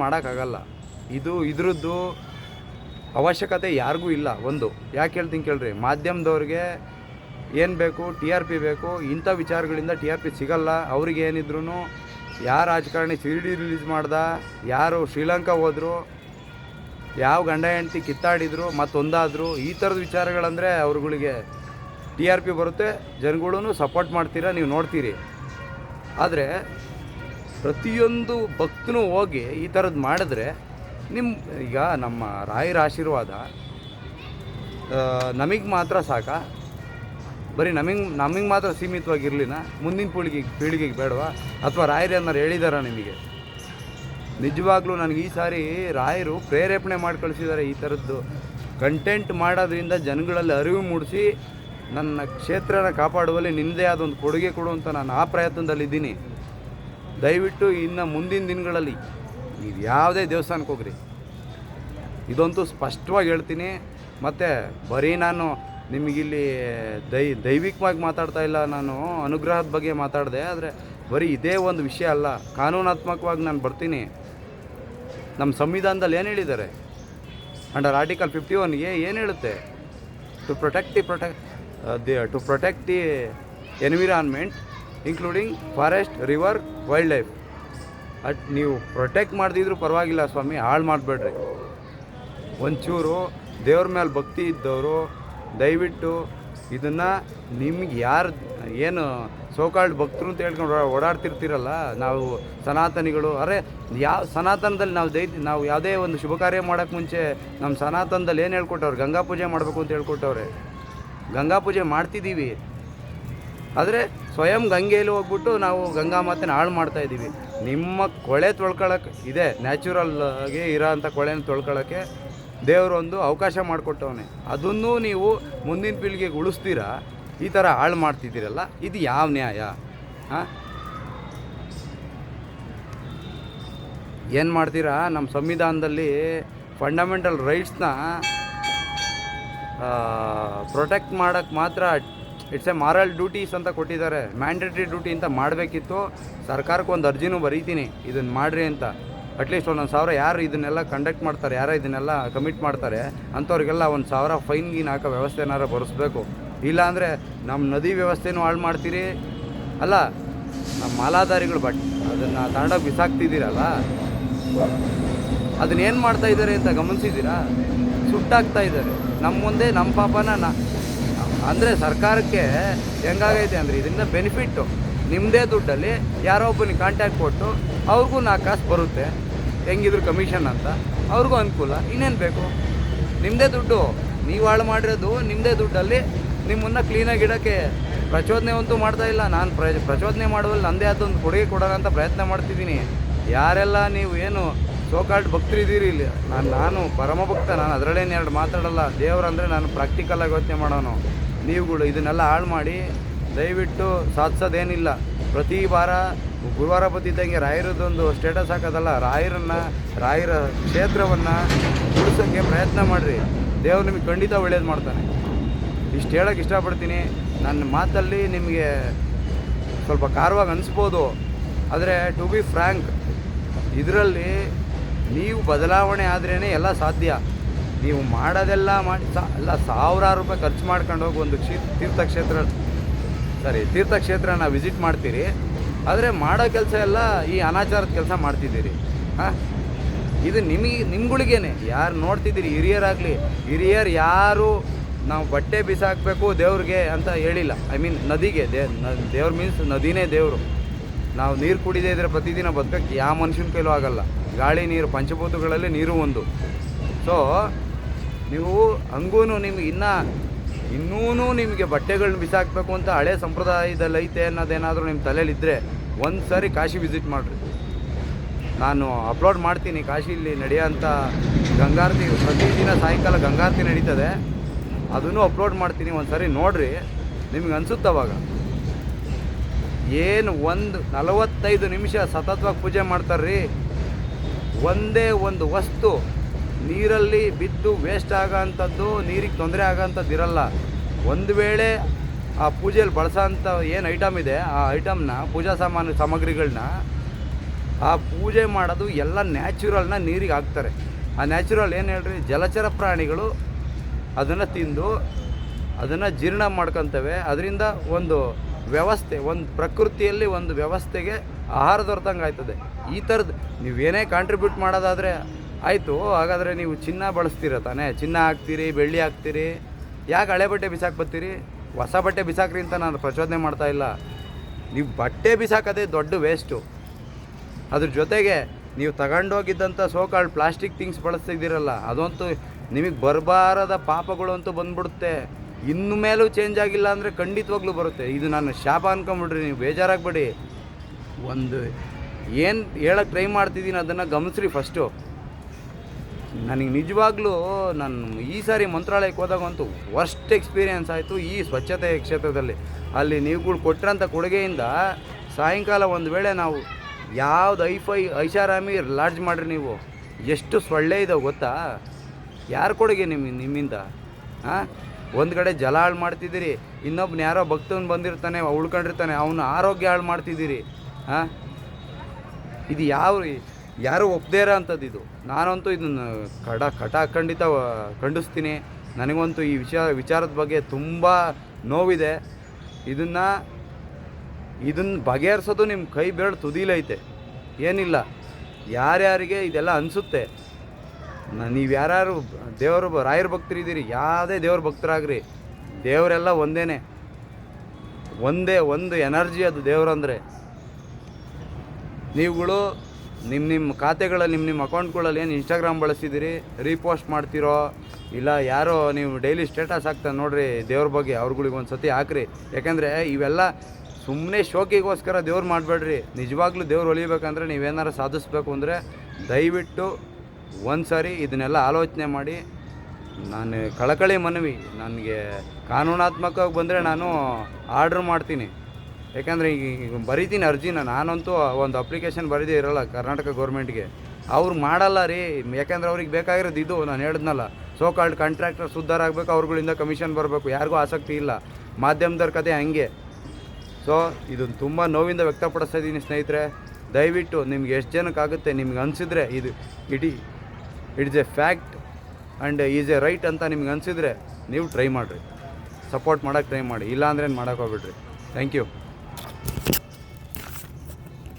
ಮಾಡೋಕ್ಕಾಗಲ್ಲ. ಇದ್ರದ್ದು ಅವಶ್ಯಕತೆ ಯಾರಿಗೂ ಇಲ್ಲ. ಒಂದು ಯಾಕೆ ಹೇಳ್ತೀನಿ ಕೇಳ್ರಿ, ಮಾಧ್ಯಮದವ್ರಿಗೆ ಏನು ಬೇಕು, ಟಿ ಆರ್ ಪಿ ಬೇಕು. ಇಂಥ ವಿಚಾರಗಳಿಂದ ಟಿ ಆರ್ ಪಿ ಸಿಗಲ್ಲ. ಅವ್ರಿಗೆ ಏನಿದ್ರು ಯಾರು ರಾಜಕಾರಣಿ CD ರಿಲೀಸ್ ಮಾಡ್ದ, ಯಾರು ಶ್ರೀಲಂಕಾ ಹೋದರು, ಯಾವ ಗಂಡ ಹೆಂಡತಿ ಕಿತ್ತಾಡಿದ್ರು ಮತ್ತೊಂದಾದರು, ಈ ಥರದ ವಿಚಾರಗಳಂದರೆ ಅವ್ರುಗಳಿಗೆ ಟಿ ಆರ್ ಪಿ ಬರುತ್ತೆ, ಜನಗಳೂ ಸಪೋರ್ಟ್ ಮಾಡ್ತೀರಾ, ನೀವು ನೋಡ್ತೀರಿ. ಆದರೆ ಪ್ರತಿಯೊಂದು ಭಕ್ತನೂ ಹೋಗಿ ಈ ಥರದ್ದು ಮಾಡಿದ್ರೆ ಈಗ ನಮ್ಮ ರಾಯರ ಆಶೀರ್ವಾದ ನಮಗೆ ಮಾತ್ರ ಸಾಕ? ಬರೀ ನಮಗೆ ಮಾತ್ರ ಸೀಮಿತವಾಗಿರಲಿನ? ಮುಂದಿನ ಪೀಳಿಗೆಗೆ ಬೇಡವಾ? ಅಥವಾ ರಾಯರು ಏನಾರು ಹೇಳಿದಾರ ನಿಮಗೆ? ನಿಜವಾಗ್ಲೂ ನನಗೆ ಈ ಸಾರಿ ರಾಯರು ಪ್ರೇರೇಪಣೆ ಮಾಡಿ ಕಳಿಸಿದ್ದಾರೆ. ಈ ಥರದ್ದು ಕಂಟೆಂಟ್ ಮಾಡೋದ್ರಿಂದ ಜನಗಳಲ್ಲಿ ಅರಿವು ಮೂಡಿಸಿ ನನ್ನ ಕ್ಷೇತ್ರನ ಕಾಪಾಡುವಲ್ಲಿ ನಿನ್ನದೇ ಆದ ಒಂದು ಕೊಡುಗೆ ಕೊಡುವಂಥ ನಾನು ಆ ಪ್ರಯತ್ನದಲ್ಲಿದ್ದೀನಿ. ದಯವಿಟ್ಟು ಇನ್ನು ಮುಂದಿನ ದಿನಗಳಲ್ಲಿ ನೀವು ಯಾವುದೇ ದೇವಸ್ಥಾನಕ್ಕೆ ಹೋಗ್ರಿ, ಇದಂತೂ ಸ್ಪಷ್ಟವಾಗಿ ಹೇಳ್ತೀನಿ. ಮತ್ತು ಬರೀ ನಾನು ನಿಮಗಿಲ್ಲಿ ದೈವಿಕವಾಗಿ ಮಾತಾಡ್ತಾ ಇಲ್ಲ, ನಾನು ಅನುಗ್ರಹದ ಬಗ್ಗೆ ಮಾತಾಡಿದೆ. ಆದರೆ ಬರೀ ಇದೇ ಒಂದು ವಿಷಯ ಅಲ್ಲ, ಕಾನೂನಾತ್ಮಕವಾಗಿ ನಾನು ಬರ್ತೀನಿ. ನಮ್ಮ ಸಂವಿಧಾನದಲ್ಲಿ ಏನು ಹೇಳಿದ್ದಾರೆ? ಅಂಡರ್ ಆರ್ಟಿಕಲ್ 51 ಏನು ಹೇಳುತ್ತೆ? To protect the environment including forest, river, wildlife. ನೀವು ಪ್ರೊಟೆಕ್ಟ್ ಮಾಡ್ದಿದ್ರು ಪರವಾಗಿಲ್ಲ ಸ್ವಾಮಿ, ಹಾಳು ಮಾಡಬೇಡ್ರಿ. ಒಂಚೂರು ದೇವ್ರ ಮೇಲೆ ಭಕ್ತಿ ಇದ್ದವರು ದಯವಿಟ್ಟು ಇದನ್ನು ನಿಮ್ಗೆ ಯಾರು ಏನು ಸೋಕಾಲ್ಡ್ ಭಕ್ತರು ಅಂತ ಹೇಳ್ಕೊಂಡು ಓಡಾಡ್ತಿರ್ತೀರಲ್ಲ, ನಾವು ಸನಾತನಿಗಳು, ಯಾವ ಸನಾತನದಲ್ಲಿ ನಾವು ಯಾವುದೇ ಒಂದು ಶುಭ ಕಾರ್ಯ ಮಾಡೋಕ್ಕೆ ಮುಂಚೆ ನಮ್ಮ ಸನಾತನದಲ್ಲಿ ಏನು ಹೇಳ್ಕೊಟ್ಟವ್ರೆ? ಗಂಗಾ ಪೂಜೆ ಮಾಡಬೇಕು ಅಂತ ಹೇಳ್ಕೊಟ್ಟವ್ರೆ. ಗಂಗಾ ಪೂಜೆ ಮಾಡ್ತಿದ್ದೀವಿ, ಆದರೆ ಸ್ವಯಂ ಗಂಗೆಯಲ್ಲಿ ಹೋಗ್ಬಿಟ್ಟು ನಾವು ಗಂಗಾ ಮಾತೆನ ಹಾಳು ಮಾಡ್ತಾಯಿದ್ದೀವಿ. ನಿಮ್ಮ ಕೊಳೆ ತೊಳ್ಕೊಳ್ಳೋಕ್ಕೆ ಇದೆ, ನ್ಯಾಚುರಲ್ಲಾಗಿ ಇರೋ ಅಂಥ ಕೊಳೆನ ತೊಳ್ಕೊಳ್ಳೋಕ್ಕೆ ದೇವರೊಂದು ಅವಕಾಶ ಮಾಡಿಕೊಟ್ಟವನೇ. ಅದನ್ನು ನೀವು ಮುಂದಿನ ಪೀಳಿಗೆಗೆ ಉಳಿಸ್ತೀರಾ, ಈ ಥರ ಹಾಳು ಮಾಡ್ತಿದ್ದೀರಲ್ಲ, ಇದು ಯಾವ ನ್ಯಾಯ? ಏನು ಮಾಡ್ತೀರಾ? ನಮ್ಮ ಸಂವಿಧಾನದಲ್ಲಿ ಫಂಡಮೆಂಟಲ್ ರೈಟ್ಸ್ನ ಪ್ರೊಟೆಕ್ಟ್ ಮಾಡೋಕ್ಕೆ ಮಾತ್ರ ಇಟ್ಸ್ ಎ ಮಾರಲ್ ಡ್ಯೂಟೀಸ್ ಅಂತ ಕೊಟ್ಟಿದ್ದಾರೆ. ಮ್ಯಾಂಡೇಟ್ರಿ ಡ್ಯೂಟಿ ಅಂತ ಮಾಡಬೇಕಿತ್ತು. ಸರ್ಕಾರಕ್ಕೆ ಒಂದು ಅರ್ಜಿನೂ ಬರೀತೀನಿ, ಇದನ್ನು ಮಾಡಿರಿ ಅಂತ. ಅಟ್ಲೀಸ್ಟ್ 1,000 ಯಾರು ಇದನ್ನೆಲ್ಲ ಕಂಡಕ್ಟ್ ಮಾಡ್ತಾರೆ, ಯಾರು ಇದನ್ನೆಲ್ಲ ಕಮಿಟ್ ಮಾಡ್ತಾರೆ ಅಂಥವ್ರಿಗೆಲ್ಲ 1,000 ಫೈನ್ಗಿನ ಹಾಕೋ ವ್ಯವಸ್ಥೆ ಏನಾರು ಬರೆಸ್ಬೇಕು. ಇಲ್ಲಾಂದರೆ ನಮ್ಮ ನದಿ ವ್ಯವಸ್ಥೆನೂ ಹಾಳು ಮಾಡ್ತೀರಿ. ಅಲ್ಲ, ನಮ್ಮ ಮಾಲಾಧಾರಿಗಳು ಅದನ್ನು ತಗೊಂಡೋಗಿ ಬಿಸಾಕ್ತಿದ್ದೀರಲ್ಲ, ಅದನ್ನೇನು ಮಾಡ್ತಾಯಿದ್ದಾರೆ ಅಂತ ಗಮನಿಸಿದ್ದೀರಾ? ಸುಟ್ಟಾಗ್ತಾ ಇದ್ದಾರೆ ನಮ್ಮ ಮುಂದೆ. ನಮ್ಮ ಪಾಪನ ಅಂದರೆ ಸರ್ಕಾರಕ್ಕೆ ಹೆಂಗಾಗೈತೆ ಅಂದರೆ, ಇದರಿಂದ ಬೆನಿಫಿಟ್ಟು ನಿಮ್ಮದೇ ದುಡ್ಡಲ್ಲಿ ಯಾರೋ ಒಬ್ಬನಿಗೆ ಕಾಂಟ್ಯಾಕ್ಟ್ ಕೊಟ್ಟು ಅವ್ರಿಗೂ 4 ಕಾಸು ಬರುತ್ತೆ, ಹೆಂಗಿದ್ರು ಕಮಿಷನ್ ಅಂತ, ಅವ್ರಿಗೂ ಅನುಕೂಲ. ಇನ್ನೇನು ಬೇಕು? ನಿಮ್ಮದೇ ದುಡ್ಡು, ನೀವು ಹಾಳು ಮಾಡಿರೋದು ನಿಮ್ಮದೇ ದುಡ್ಡಲ್ಲಿ. ನಿಮ್ಮನ್ನು ಕ್ಲೀನಾಗಿ ಇಡೋಕ್ಕೆ ಪ್ರಚೋದನೆ ಅಂತೂ ಮಾಡ್ತಾಯಿಲ್ಲ. ನಾನು ಪ್ರಚೋದನೆ ಮಾಡುವಲ್ಲಿ ನನ್ನದೇ ಆದೊಂದು ಕೊಡುಗೆ ಕೊಡೋಣ ಅಂತ ಪ್ರಯತ್ನ ಮಾಡ್ತಿದ್ದೀನಿ. ಯಾರೆಲ್ಲ ನೀವು ಏನು ಸೋಕಾಲ್ಡ್ ಭಕ್ತರಿದ್ದೀರಿ ಇಲ್ಲಿ, ನಾನು ಪರಮ ಭಕ್ತ, ನಾನು ಅದರಲ್ಲೇನು 2 ಮಾತಾಡಲ್ಲ. ದೇವರಂದರೆ ನಾನು ಪ್ರಾಕ್ಟಿಕಲಾಗಿ ಯೋಚನೆ ಮಾಡೋನು. ನೀವುಗಳು ಇದನ್ನೆಲ್ಲ ಹಾಳು ಮಾಡಿ ದಯವಿಟ್ಟು ಸಾಧಿಸೋದೇನಿಲ್ಲ. ಪ್ರತಿ ವಾರ ಗುರುವಾರ ಬತ್ತಿದ್ದಂಗೆ ರಾಯರದೊಂದು ಸ್ಟೇಟಸ್ ಹಾಕೋದಲ್ಲ, ರಾಯರ ಕ್ಷೇತ್ರವನ್ನು ಉಳಿಸೋಕ್ಕೆ ಪ್ರಯತ್ನ ಮಾಡಿರಿ. ದೇವ್ರು ನಿಮಗೆ ಖಂಡಿತ ಒಳ್ಳೇದು ಮಾಡ್ತಾನೆ. ಇಷ್ಟು ಹೇಳೋಕ್ಕೆ ಇಷ್ಟಪಡ್ತೀನಿ. ನನ್ನ ಮಾತಲ್ಲಿ ನಿಮಗೆ ಸ್ವಲ್ಪ ಖಾರವಾಗಿ ಅನಿಸ್ಬೋದು, ಆದರೆ ಟು ಬಿ ಫ್ರ್ಯಾಂಕ್, ಇದರಲ್ಲಿ ನೀವು ಬದಲಾವಣೆ ಆದ್ರೇ ಎಲ್ಲ ಸಾಧ್ಯ. ನೀವು ಮಾಡೋದೆಲ್ಲ ಮಾಡಿ ಎಲ್ಲ ಸಾವಿರಾರು ರೂಪಾಯಿ ಖರ್ಚು ಮಾಡ್ಕೊಂಡು ಹೋಗಿ ಒಂದು ತೀರ್ಥಕ್ಷೇತ್ರನ ವಿಸಿಟ್ ಮಾಡ್ತೀರಿ, ಆದರೆ ಮಾಡೋ ಕೆಲಸ ಎಲ್ಲ ಈ ಅನಾಚಾರದ ಕೆಲಸ ಮಾಡ್ತಿದ್ದೀರಿ. ಇದು ನಿಮ್ಗಳಿಗೇನೆ ಯಾರು ನೋಡ್ತಿದ್ದೀರಿ, ಹಿರಿಯರು ಯಾರು ನಾವು ಬಟ್ಟೆ ಬಿಸಾಕಬೇಕು ದೇವ್ರಿಗೆ ಅಂತ ಹೇಳಿಲ್ಲ. ಐ ಮೀನ್ ನದಿಗೆ, ದೇವ್ರು ಮೀನ್ಸ್ ನದಿನೇ ದೇವರು. ನಾವು ನೀರು ಕುಡಿದೇ ಇದ್ದರೆ ಪ್ರತಿದಿನ ಬದುಕಕ್ಕೆ ಯಾವ ಮನುಷ್ಯನ ಕೈಲೂ ಆಗಲ್ಲ. ಗಾಳಿ, ನೀರು, ಪಂಚಭೂತಗಳಲ್ಲಿ ನೀರು ಒಂದು. ಸೊ ನೀವು ಹಂಗೂ ನಿಮ್ಗೆ ಇನ್ನೂ ನಿಮಗೆ ಬಟ್ಟೆಗಳನ್ನ ಬಿಸಾಕಬೇಕು ಅಂತ ಹಳೆ ಸಂಪ್ರದಾಯದಲ್ಲಿ ಐತೆ ಅನ್ನೋದೇನಾದರೂ ನಿಮ್ಮ ತಲೆಯಲ್ಲಿದ್ದರೆ ಒಂದು ಸಾರಿ ಕಾಶಿ ವಿಸಿಟ್ ಮಾಡಿರಿ. ನಾನು ಅಪ್ಲೋಡ್ ಮಾಡ್ತೀನಿ ಕಾಶಿಲಿ ನಡೆಯೋಂಥ ಗಂಗಾರತಿ. ಪ್ರತಿದಿನ ಸಾಯಂಕಾಲ ಗಂಗಾರತಿ ನಡೀತದೆ, ಅದನ್ನು ಅಪ್ಲೋಡ್ ಮಾಡ್ತೀನಿ. ಒಂದು ಸಾರಿ ನೋಡಿರಿ, ನಿಮ್ಗೆ ಅನಿಸುತ್ತವಾಗ. ಏನು 45 ನಿಮಿಷ ಸತತವಾಗಿ ಪೂಜೆ ಮಾಡ್ತಾರ್ರಿ. ಒಂದೇ ಒಂದು ವಸ್ತು ನೀರಲ್ಲಿ ಬಿದ್ದು ವೇಸ್ಟ್ ಆಗೋಂಥದ್ದು, ನೀರಿಗೆ ತೊಂದರೆ ಆಗೋಂಥದ್ದು ಇರಲ್ಲ. ಒಂದು ವೇಳೆ ಆ ಪೂಜೆಯಲ್ಲಿ ಬಳಸೋಂಥ ಏನು ಐಟಮ್ ಇದೆ, ಆ ಐಟಮ್ನ, ಪೂಜಾ ಸಾಮಾಗ್ರಿಗಳನ್ನ ಆ ಪೂಜೆ ಮಾಡೋದು ಎಲ್ಲ ನ್ಯಾಚುರಲ್ನ ನೀರಿಗೆ ಹಾಕ್ತಾರೆ. ಆ ನ್ಯಾಚುರಲ್ ಏನು ಹೇಳ್ರಿ, ಜಲಚರ ಪ್ರಾಣಿಗಳು ಅದನ್ನು ತಿಂದು ಅದನ್ನು ಜೀರ್ಣ ಮಾಡ್ಕೊತವೆ. ಅದರಿಂದ ಒಂದು ವ್ಯವಸ್ಥೆ, ಒಂದು ಪ್ರಕೃತಿಯಲ್ಲಿ ಒಂದು ವ್ಯವಸ್ಥೆಗೆ ಆಹಾರ ದೊರೆತಂಗೆ ಆಯ್ತದೆ. ಈ ಥರದ್ದು ನೀವೇನೇ ಕಾಂಟ್ರಿಬ್ಯೂಟ್ ಮಾಡೋದಾದರೆ ಆಯಿತು. ಹಾಗಾದರೆ ನೀವು ಚಿನ್ನ ಬಳಸ್ತೀರ ತಾನೇ, ಚಿನ್ನ ಹಾಕ್ತೀರಿ, ಬೆಳ್ಳಿ ಹಾಕ್ತೀರಿ, ಯಾಕೆ ಹಳೆ ಬಟ್ಟೆ ಬಿಸಾಕಿ ಬರ್ತೀರಿ? ಹೊಸ ಬಟ್ಟೆ ಬಿಸಾಕ್ರಿ ಅಂತ ನಾನು ಪ್ರಚೋದನೆ ಮಾಡ್ತಾಯಿಲ್ಲ. ನೀವು ಬಟ್ಟೆ ಬಿಸಾಕೋದೇ ದೊಡ್ಡ ವೇಸ್ಟು. ಅದ್ರ ಜೊತೆಗೆ ನೀವು ತಗೊಂಡೋಗಿದ್ದಂಥ ಸೋಕಾಲ್ಡ್ ಪ್ಲಾಸ್ಟಿಕ್ ಥಿಂಗ್ಸ್ ಬಳಸ್ತಿದ್ದೀರಲ್ಲ, ಅದಂತೂ ನಿಮಗೆ ಬರಬಾರದ ಪಾಪಗಳು ಅಂತೂ ಬಂದ್ಬಿಡುತ್ತೆ. ಇನ್ನು ಮೇಲೂ ಚೇಂಜ್ ಆಗಿಲ್ಲ ಅಂದರೆ ಖಂಡಿತವಾಗ್ಲೂ ಬರುತ್ತೆ. ಇದು ನಾನು ಶಾಪ ಅಂದ್ಕೊಂಬಿಡ್ರಿ, ನೀವು ಬೇಜಾರಾಗಬೇಡಿ. ಒಂದು ಏನು ಹೇಳೋಕ್ಕೆ ಟ್ರೈ ಮಾಡ್ತಿದ್ದೀನಿ ಅದನ್ನು ಗಮನಿಸ್ರಿ ಫಸ್ಟು. ನನಗೆ ನಿಜವಾಗ್ಲೂ ನಾನು ಈ ಸಾರಿ ಮಂತ್ರಾಲಯಕ್ಕೆ ಹೋದಾಗಂತೂ ವರ್ಸ್ಟ್ ಎಕ್ಸ್ಪೀರಿಯೆನ್ಸ್ ಆಯಿತು ಈ ಸ್ವಚ್ಛತೆ ಕ್ಷೇತ್ರದಲ್ಲಿ. ಅಲ್ಲಿ ನೀವುಗಳು ಕೊಟ್ಟಿರೋಂಥ ಕೊಡುಗೆಯಿಂದ ಸಾಯಂಕಾಲ ಒಂದು ವೇಳೆ ನಾವು ಯಾವ್ದು ಐಷಾರಾಮಿ ಲಾಡ್ಜ್ ಮಾಡಿರಿ, ನೀವು ಎಷ್ಟು ಸೊಳ್ಳೆ ಇದಾವೆ ಗೊತ್ತಾ? ಯಾರು ಕೊಡುಗೆ ನಿಮ್ಮಿಂದ? ಹಾಂ, ಒಂದು ಕಡೆ ಜಲ ಹಾಳು ಮಾಡ್ತಿದ್ದೀರಿ, ಇನ್ನೊಬ್ಬನ ಯಾರೋ ಭಕ್ತನ ಬಂದಿರ್ತಾನೆ ಉಳ್ಕೊಂಡಿರ್ತಾನೆ, ಅವನ ಆರೋಗ್ಯ ಹಾಳು ಮಾಡ್ತಿದ್ದೀರಿ. ಹಾಂ, ಇದು ಯಾರು ಒಪ್ಪದೇ ಇರೋ ಅಂಥದ್ದು ಇದು. ನಾನಂತೂ ಇದನ್ನು ಖಂಡಿತ ಖಂಡಿಸ್ತೀನಿ. ನನಗಂತೂ ಈ ವಿಚಾರದ ಬಗ್ಗೆ ತುಂಬ ನೋವಿದೆ. ಇದನ್ನು ಬಗೆಹರಿಸೋದು ನಿಮ್ಮ ಕೈ ಬೆರಳು ತುದಿಲೈತೆ, ಏನಿಲ್ಲ. ಯಾರ್ಯಾರಿಗೆ ಇದೆಲ್ಲ ಅನಿಸುತ್ತೆ, ನೀವು ಯಾರ್ಯಾರು ದೇವರು ರಾಯರ ಭಕ್ತರಿದ್ದೀರಿ, ಯಾವುದೇ ದೇವ್ರ ಭಕ್ತರಾಗ್ರಿ, ದೇವರೆಲ್ಲ ಒಂದೇ ಒಂದು ಎನರ್ಜಿ ಅದು ದೇವ್ರಂದರೆ. ನೀವುಗಳು ನಿಮ್ಮ ಖಾತೆಗಳಲ್ಲಿ ನಿಮ್ಮ ಅಕೌಂಟ್ಗಳಲ್ಲಿ ಏನು ಇನ್ಸ್ಟಾಗ್ರಾಮ್ ಬಳಸಿದ್ದೀರಿ, ರೀಪೋಸ್ಟ್ ಮಾಡ್ತಿರೋ ಇಲ್ಲ ಯಾರೋ ನೀವು ಡೈಲಿ ಸ್ಟೇಟಸ್ ಹಾಕ್ತಾನೆ ನೋಡಿರಿ ದೇವ್ರ ಬಗ್ಗೆ, ಅವ್ರುಗಳಿಗೆ ಒಂದು ಸತಿ ಹಾಕ್ರಿ. ಯಾಕೆಂದರೆ ಇವೆಲ್ಲ ಸುಮ್ಮನೆ ಶೋಕಿಗೋಸ್ಕರ ದೇವ್ರು ಮಾಡಬೇಡ್ರಿ. ನಿಜವಾಗ್ಲೂ ದೇವ್ರು ಒಲಿಬೇಕಂದ್ರೆ ನೀವೇನಾರು ಸಾಧಿಸ್ಬೇಕು ಅಂದರೆ ದಯವಿಟ್ಟು ಒಂದು ಸಾರಿ ಇದನ್ನೆಲ್ಲ ಆಲೋಚನೆ ಮಾಡಿ. ನಾನು ಕಳಕಳಿ ಮನವಿ, ನನಗೆ ಕಾನೂನಾತ್ಮಕವಾಗಿ ಬಂದರೆ ನಾನು ಆರ್ಡ್ರ್ ಮಾಡ್ತೀನಿ. ಯಾಕಂದರೆ ಈಗ ಬರೀತೀನಿ ಅರ್ಜಿನ, ನಾನಂತೂ ಒಂದು ಅಪ್ಲಿಕೇಶನ್ ಬರೀದೇ ಇರೋಲ್ಲ ಕರ್ನಾಟಕ ಗೌರ್ಮೆಂಟ್ಗೆ. ಅವ್ರು ಮಾಡಲ್ಲ ರೀ, ಯಾಕೆಂದ್ರೆ ಅವ್ರಿಗೆ ಬೇಕಾಗಿರೋದು ಇದು ನಾನು ಹೇಳಿದ್ನಲ್ಲ, ಸೋಕಾಲ್ಡ್ ಕಾಂಟ್ರಾಕ್ಟರ್ಸ್ ಉದ್ಧಾರ ಆಗಬೇಕು, ಅವ್ರುಗಳಿಂದ ಕಮಿಷನ್ ಬರಬೇಕು, ಯಾರಿಗೂ ಆಸಕ್ತಿ ಇಲ್ಲ. ಮಾಧ್ಯಮದವ್ರ ಕತೆ ಹಂಗೆ. ಸೊ ಇದನ್ನು ತುಂಬ ನೋವಿಂದ ವ್ಯಕ್ತಪಡಿಸ್ತಾ ಇದ್ದೀನಿ ಸ್ನೇಹಿತರೆ. ದಯವಿಟ್ಟು ನಿಮ್ಗೆ ಎಷ್ಟು ಜನಕ್ಕಾಗುತ್ತೆ, ನಿಮ್ಗೆ ಅನಿಸಿದ್ರೆ it's A fact and is A right ಅಂತ ನಿಮ್ಗೆ ಅನಿಸಿದ್ರೆ ನೀವು ಟ್ರೈ ಮಾಡಿರಿ, ಸಪೋರ್ಟ್ ಮಾಡೋಕ್ಕೆ ಟ್ರೈ ಮಾಡಿ. ಇಲ್ಲ ಅಂದ್ರೆ ಏನು ಮಾಡೋಕ್ಕೋಗ್ಬಿಡ್ರಿ. Thank you.